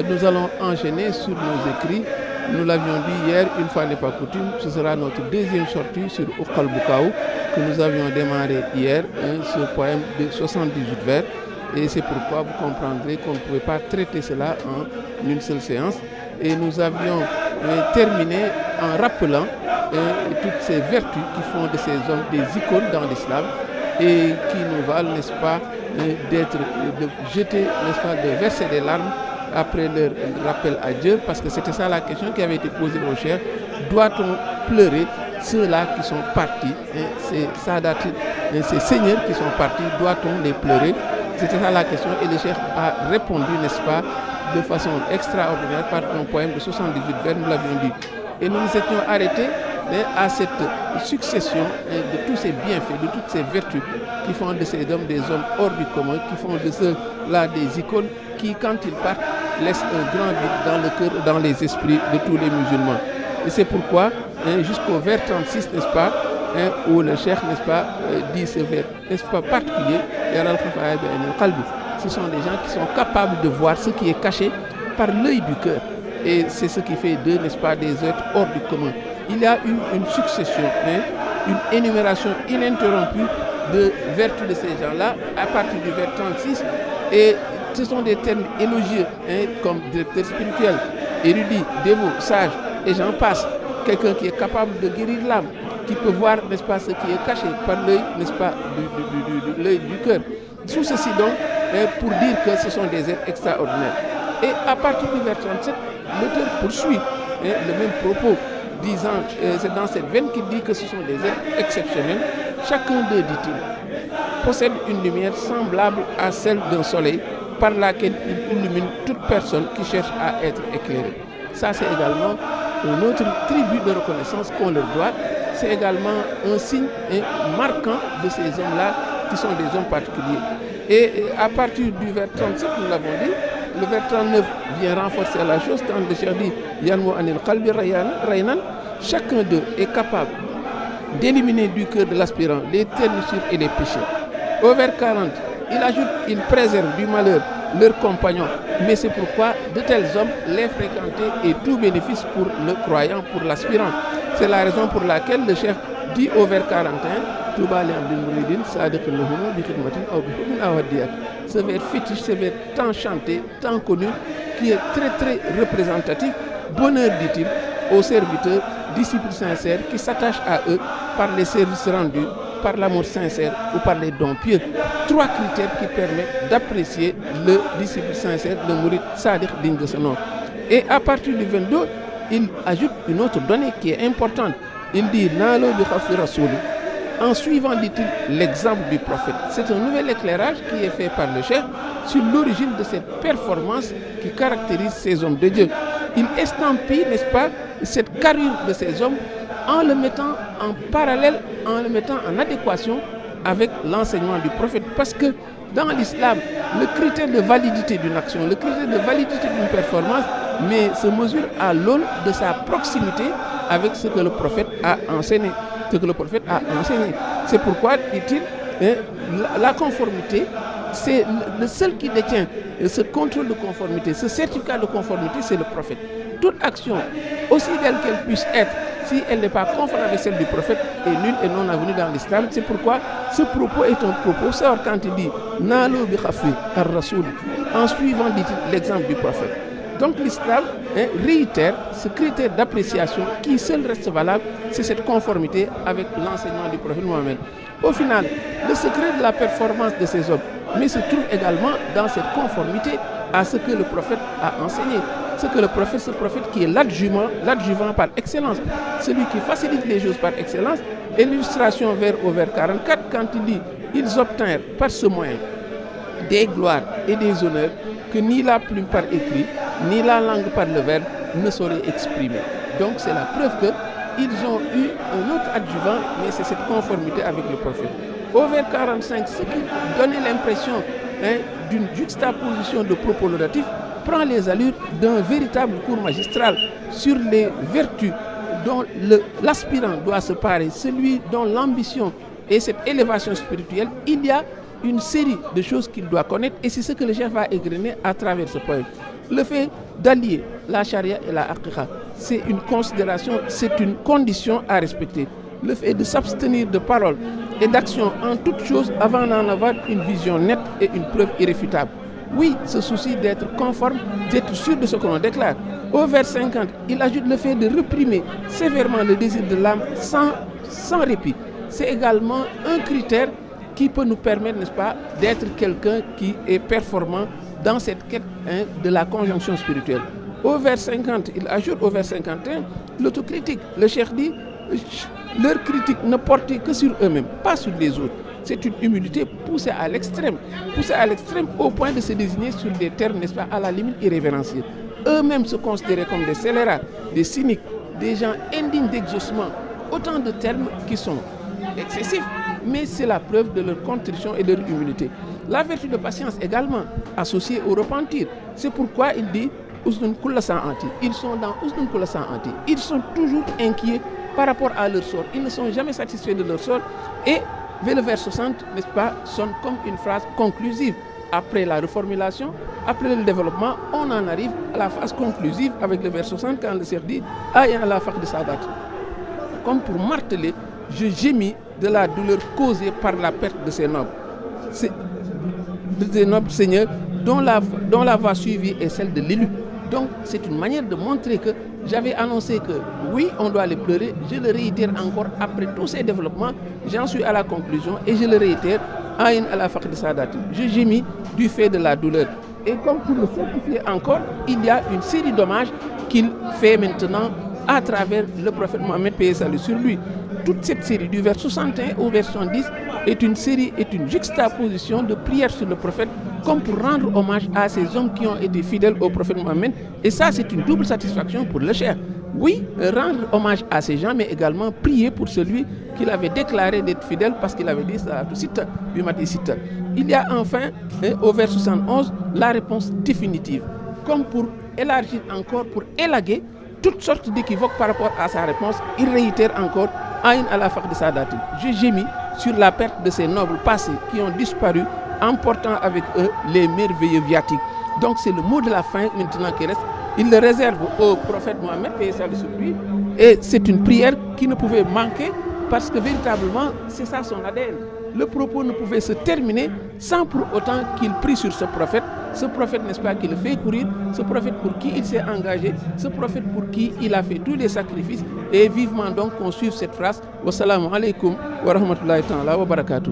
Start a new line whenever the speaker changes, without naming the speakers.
nous allons enchaîner sur nos écrits. Nous l'avions dit hier, une fois n'est pas coutume, ce sera notre deuxième sortie sur Uqal Bukaou que nous avions démarré hier, ce poème de 78 vers. Et c'est pourquoi vous comprendrez qu'on ne pouvait pas traiter cela en une seule séance. Et nous avions terminé en rappelant toutes ces vertus qui font de ces hommes des icônes dans l'islam et qui nous valent, n'est-ce pas, de jeter, n'est-ce pas, de verser des larmes après leur rappel à Dieu, parce que c'était ça la question qui avait été posée aux chers. Doit-on pleurer ceux-là qui sont partis, ces sadati, ces seigneurs qui sont partis, doit-on les pleurer? C'était ça la question et le cher a répondu, n'est-ce pas, de façon extraordinaire par un poème de 78 vers, nous l'avions dit. Et nous nous étions arrêtés à cette succession de tous ces bienfaits, de toutes ces vertus qui font de ces hommes des hommes hors du commun, qui font de ceux-là des icônes qui, quand ils partent, laissent un grand vide dans le cœur, dans les esprits de tous les musulmans. Et c'est pourquoi, jusqu'au vers 36, n'est-ce pas, où le cheikh, n'est-ce pas, dit ce vers, n'est-ce pas, particulier, ce sont des gens qui sont capables de voir ce qui est caché par l'œil du cœur. Et c'est ce qui fait d'eux, n'est-ce pas, des êtres hors du commun. Il y a eu une succession, une énumération ininterrompue de vertus de ces gens-là à partir du vers 36. Et ce sont des termes élogieux, comme directeur spirituel, érudit, dévot, sage, et j'en passe. Quelqu'un qui est capable de guérir l'âme, qui peut voir, n'est-ce pas, ce qui est caché par l'œil, n'est-ce pas, de l'œil du cœur. Tout ceci donc pour dire que ce sont des êtres extraordinaires. Et à partir du vers 37, l'auteur poursuit le même propos, disant, c'est dans cette veine qu'il dit que ce sont des êtres exceptionnels. Chacun d'eux, dit-il, possède une lumière semblable à celle d'un soleil par laquelle il illumine toute personne qui cherche à être éclairée. Ça, c'est également un autre tribut de reconnaissance qu'on leur doit. C'est également un signe marquant de ces hommes-là qui sont des hommes particuliers. Et à partir du vers 37, nous l'avons dit, le vers 39 vient renforcer la chose quand le cheikh dit Yanmo anil qalbi raynan, chacun d'eux est capable d'éliminer du cœur de l'aspirant les ternissures et les péchés. Au vers 40, il ajoute, il préserve du malheur leurs compagnons, mais c'est pourquoi de tels hommes les fréquenter est tout bénéfice pour le croyant, pour l'aspirant. C'est la raison pour laquelle le cheikh dit au vers 41, ce vers fétiche, ce vers tant chanté, tant connu, qui est très très représentatif. Bonheur, dit-il, aux serviteurs, disciples sincères qui s'attachent à eux par les services rendus, par l'amour sincère ou par les dons pieux. Trois critères qui permettent d'apprécier le disciple sincère, le mourid sadiq digne de ce nom. Et à partir du 22, il ajoute une autre donnée qui est importante. Il dit Nalo bi khafi rasouli, en suivant, dit-il, l'exemple du prophète. C'est un nouvel éclairage qui est fait par le cheikh sur l'origine de cette performance qui caractérise ces hommes de Dieu. Il estampille, n'est-ce pas, cette carrure de ces hommes en le mettant en parallèle, en le mettant en adéquation avec l'enseignement du prophète. Parce que dans l'islam, le critère de validité d'une action, le critère de validité d'une performance, mais se mesure à l'aune de sa proximité avec ce que le prophète a enseigné. C'est pourquoi, dit-il, la conformité, c'est le seul qui détient ce contrôle de conformité, ce certificat de conformité, c'est le prophète. Toute action, aussi belle qu'elle puisse être, si elle n'est pas conforme avec celle du prophète, est nulle et non avenue dans l'islam. C'est pourquoi ce propos est un propos sort quand il dit Nalo bi khafi ar-rasoul, en suivant, dit-il, l'exemple du prophète. Donc l'islam réitère ce critère d'appréciation qui seul reste valable, c'est cette conformité avec l'enseignement du prophète Mohammed. Au final, le secret de la performance de ces hommes, mais se trouve également dans cette conformité à ce que le prophète a enseigné. Ce prophète qui est l'adjuvant par excellence, celui qui facilite les choses par excellence. Et l'illustration au vers 44, quand il dit ils obtinrent par ce moyen des gloires et des honneurs que ni la plume par écrit, ni la langue par le verbe ne saurait exprimer. Donc c'est la preuve qu'ils ont eu un autre adjuvant, mais c'est cette conformité avec le prophète. Au vers 45, ce qui donnait l'impression d'une juxtaposition de propos laudatifs prend les allures d'un véritable cours magistral sur les vertus dont l'aspirant doit se parer, celui dont l'ambition et cette élévation spirituelle, il y a une série de choses qu'il doit connaître et c'est ce que le chef va égrener à travers ce poème. Le fait d'allier la charia et la aqiqa, c'est une considération, c'est une condition à respecter. Le fait de s'abstenir de paroles et d'actions en toutes choses avant d'en avoir une vision nette et une preuve irréfutable. Oui, ce souci d'être conforme, d'être sûr de ce que l'on déclare. Au vers 50, il ajoute le fait de réprimer sévèrement le désir de l'âme sans répit. C'est également un critère qui peut nous permettre, n'est-ce pas, d'être quelqu'un qui est performant dans cette quête de la conjonction spirituelle. Au vers 50, il ajoute au vers 51 l'autocritique. Le cheikh dit, leur critique ne portait que sur eux-mêmes, pas sur les autres. C'est une humilité poussée à l'extrême au point de se désigner sur des termes, n'est-ce pas, à la limite irrévérencieux. Eux-mêmes se considéraient comme des scélérats, des cyniques, des gens indignes d'exaucement. Autant de termes qui sont excessifs, mais c'est la preuve de leur contrition et de leur humilité. La vertu de patience également, associée au repentir. C'est pourquoi il dit Usnun kulla sa'ati. Ils sont dans Usnun kulla sa'ati. Ils sont toujours inquiets par rapport à leur sort. Ils ne sont jamais satisfaits de leur sort. Et vers le vers 60, n'est-ce pas, sonne comme une phrase conclusive. Après la reformulation, après le développement, on en arrive à la phase conclusive avec le vers 60 quand le cheikh dit Aïn ala faqd sadat. Comme pour marteler, je gémis de la douleur causée par la perte de ces nobles. De ces nobles seigneurs dont la voie suivie est celle de l'élu. Donc c'est une manière de montrer que j'avais annoncé que oui, on doit les pleurer. Je le réitère encore après tous ces développements. J'en suis à la conclusion et je le réitère. Aïn ala faqd sadati. Je gémis du fait de la douleur. Et comme pour le certifier encore, il y a une série d'hommages qu'il fait maintenant à travers le prophète Mohammed, paix et salut sur lui. Toute cette série du vers 61 au vers 70 est une juxtaposition de prières sur le prophète comme pour rendre hommage à ces hommes qui ont été fidèles au prophète Mohammed. Et ça, c'est une double satisfaction pour le cheikh. Oui, rendre hommage à ces gens, mais également prier pour celui qu'il avait déclaré d'être fidèle parce qu'il avait dit ça tout sita, sita. Il y a enfin, au vers 71, la réponse définitive. Comme pour élargir encore, pour élaguer toutes sortes d'équivoques par rapport à sa réponse, il réitère encore Aïn ala faqd sadati. Je gémis sur la perte de ces nobles passés qui ont disparu, emportant avec eux les merveilleux viatiques. Donc c'est le mot de la fin maintenant qui reste. Il le réserve au prophète Mohammed, paix et salut sur lui. Et c'est une prière qui ne pouvait manquer parce que véritablement, c'est ça son ADN. Le propos ne pouvait se terminer sans pour autant qu'il prie sur ce prophète, n'est-ce pas, qui le fait courir, ce prophète pour qui il s'est engagé, ce prophète pour qui il a fait tous les sacrifices. Et vivement donc qu'on suive cette phrase. Wassalamu alaikum wa rahmatullahi ta'ala wa barakatuh.